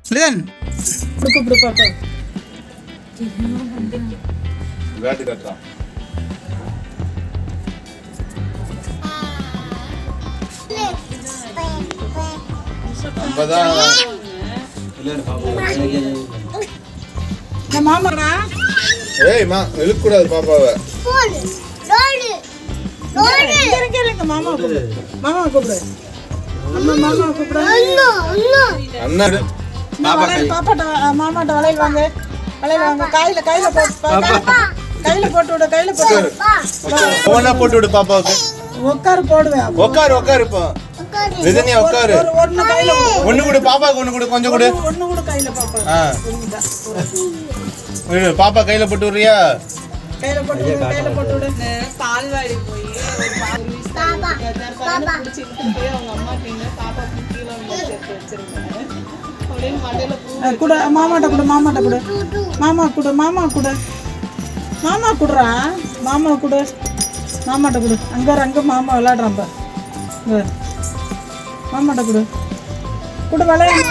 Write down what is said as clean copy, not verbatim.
லியன் கூப்பிடு பாப்பா. வேட்டு கட்டுறான். நம்மதான் மாமாடா. ஏய் மா இழுக்கூடாது பாப்பாவை. மாமா கூப்பிடு. மாமா கூப்பிடு. மாமா கூப்பிடு. அண்ணா பாப்பாட்ட மாமாட்ட வளையல் வாங்க. வளையல் வாங்க. கையில போட்டு விடு. கையில போட்டு விடு. ஒவ்வொன்னா போட்டு விடு பாப்பாவுக்கு. உட்காரு போடுவேன். உட்காரு இப்போ. விதனியா உட்காரு. ஒன்னு கையில ஒண்ணு கொடு பாப்பாவுக்கு, ஒண்ணு கொடு, கொஞ்சம் கொடு. ஒண்ணு கூட கையில பாப்பா. பாப்பா கையில போட்டு விடுறியா? கையில போட்டு விடு. பால்வாடி போய் கூட மாமாட்ட கூட. மாமா குடுறா. மாமா குடு. மாமாட்ட குடு. அங்க மாமா விளையாடுறான் பா. மாமாட்ட குடு. கூட விளையாடு.